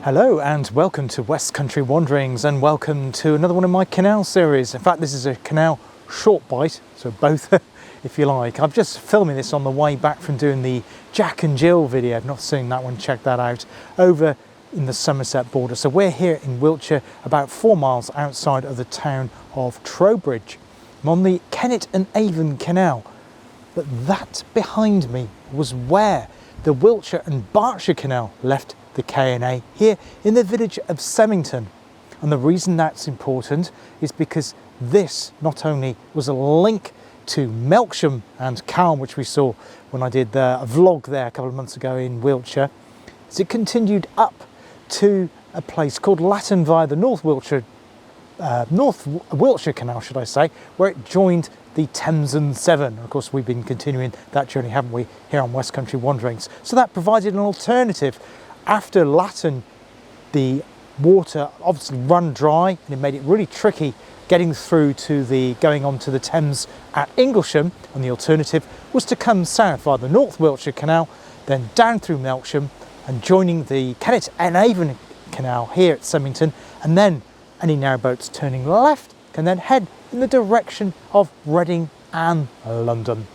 Hello and welcome to West Country Wanderings, and welcome to another one of my canal series. In fact, this is a canal short bite, so both if you like. I'm just filming this on the way back from doing the Jack and Jill video. I've not seen that one, check that out, over in the Somerset border. So we're here in Wiltshire, about 4 miles outside of the town of Trowbridge. I'm on the Kennet Avon Canal, but that behind me was where the Wiltshire and Berkshire Canal left the K&A, here in the village of Semington. And the reason that's important is because this not only was a link to Melksham and Calne, which we saw when I did a vlog there a couple of months ago in Wiltshire, as it continued up to a place called Latton via the North Wiltshire Canal, should I say, where it joined the Thames and Severn. Of course, we've been continuing that journey, haven't we, here on West Country Wanderings. So that provided an alternative. After Latton, the water obviously run dry, and it made it really tricky getting through to going onto the Thames at Inglesham, and the alternative was to come south via the North Wiltshire Canal, then down through Melksham and joining the Kennet Avon Canal here at Semington, and then any narrowboats turning left can then head in the direction of Reading and London.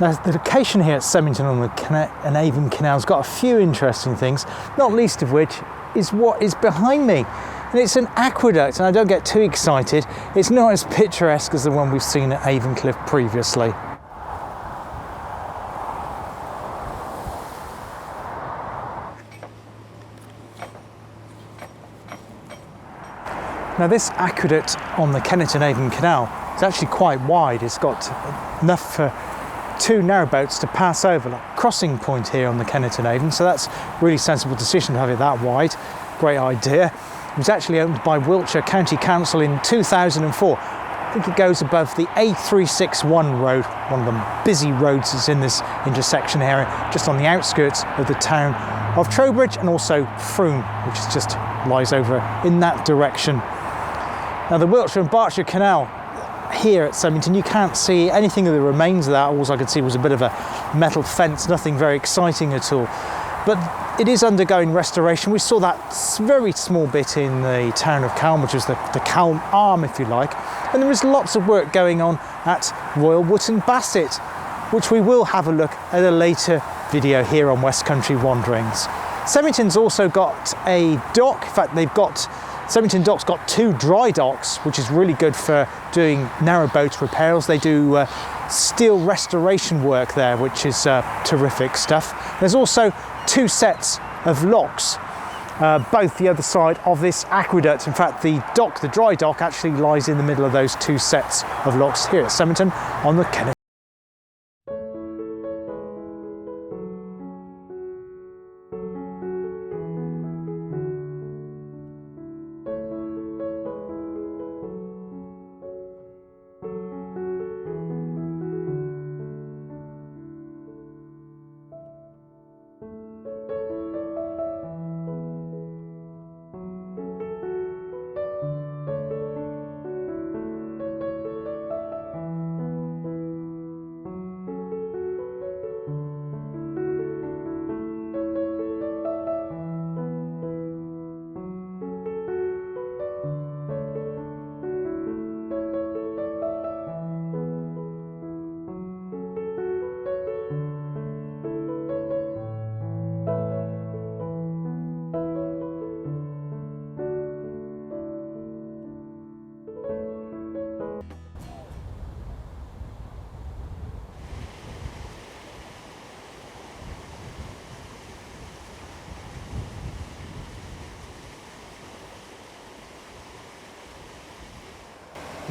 Now, the location here at Semington on the Kennet Avon Canal has got a few interesting things, not least of which is what is behind me. And it's an aqueduct, and I don't get too excited. It's not as picturesque as the one we've seen at Avon previously. Now, this aqueduct on the Kennet Avon Canal is actually quite wide. It's got enough for 2 narrowboats to pass over, like a crossing point here on the Kennet Avon, so that's a really sensible decision to have it that wide. Great idea. It was actually opened by Wiltshire County Council in 2004. I think it goes above the A361 road, one of the busy roads that's in this intersection area, just on the outskirts of the town of Trowbridge, and also Froome, which is just lies over in that direction. Now, the Wiltshire and Berkshire Canal here at Semington, you can't see anything of the remains of that. All I could see was a bit of a metal fence, nothing very exciting at all. But it is undergoing restoration. We saw that very small bit in the town of Calne, which was the Calne Arm, if you like. And there is lots of work going on at Royal Wootton Bassett, which we will have a look at a later video here on West Country Wanderings. Semington's also got a dock. In fact, Semington Dock's got 2 dry docks, which is really good for doing narrowboat repairs. They do steel restoration work there, which is terrific stuff. There's also 2 sets of locks, both the other side of this aqueduct. In fact, the dry dock actually lies in the middle of those 2 sets of locks here at Semington on the Kennet.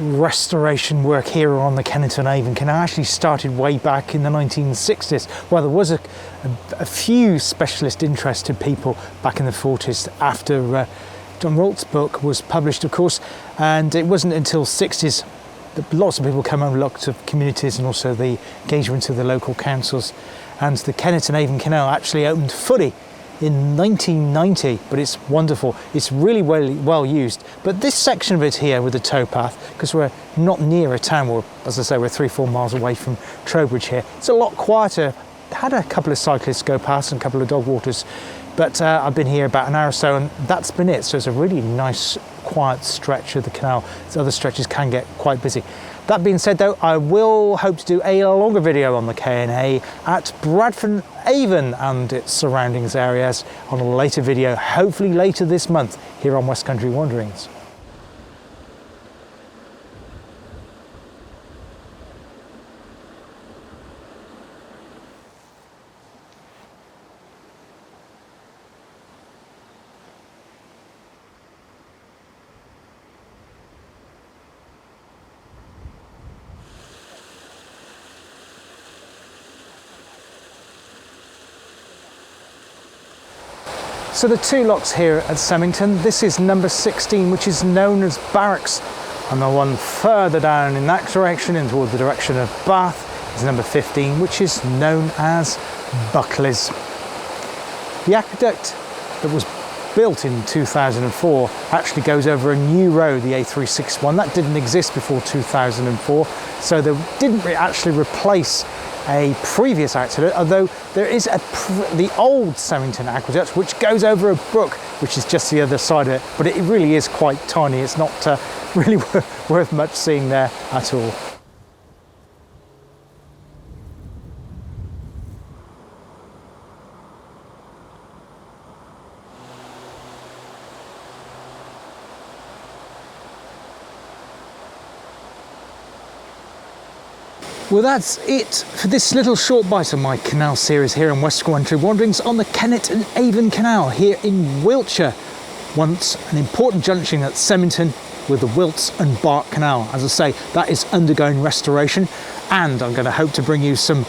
Restoration work here on the Kennet Avon Canal actually started way back in the 1960s. Well, there was a few specialist interested people back in the 40s after John Wilt's book was published, of course, and it wasn't until 60s that lots of people came on, lots of communities, and also the engagement of the local councils, and the Kennet Avon Canal actually opened fully in 1990, but it's wonderful. It's really well used. But this section of it here with the towpath, because we're not near a town, we're, as I say, we're 3-4 miles away from Trowbridge here, it's a lot quieter. Had a couple of cyclists go past and a couple of dog walkers, but I've been here about an hour or so and that's been it. So it's a really nice quiet stretch of the canal. So other stretches can get quite busy. That being said though, I will hope to do a longer video on the K&A at Bradford Avon and its surroundings areas on a later video, hopefully later this month here on West Country Wanderings. So the two locks here at Semington, this is number 16, which is known as Berks, and the one further down in that direction, in toward the direction of Bath, is number 15, which is known as Buckley's. The aqueduct that was built in 2004 actually goes over a new road, the A361. That didn't exist before 2004, so they didn't actually replace a previous aqueduct, although there is the old Semington aqueduct which goes over a brook which is just the other side of it, but it really is quite tiny. It's not really worth much seeing there at all. Well, that's it for this little short bite of my canal series here in West Country Wanderings on the Kennet Avon Canal here in Wiltshire. Once an important junction at Semington with the Wilts and Berks Canal. As I say, that is undergoing restoration, and I'm going to hope to bring you some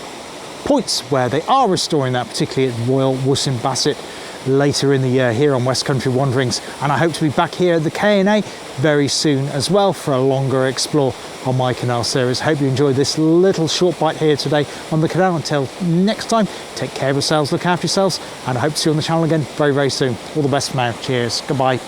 points where they are restoring that, particularly at Royal Wootton Bassett later in the year here on West Country Wanderings. And I hope to be back here at the K&A very soon as well for a longer explore on my canal series. Hope you enjoyed this little short bite here today on the canal. Until next time, take care of yourselves, look after yourselves, and I hope to see you on the channel again very, very soon. All the best for now. Cheers. Goodbye.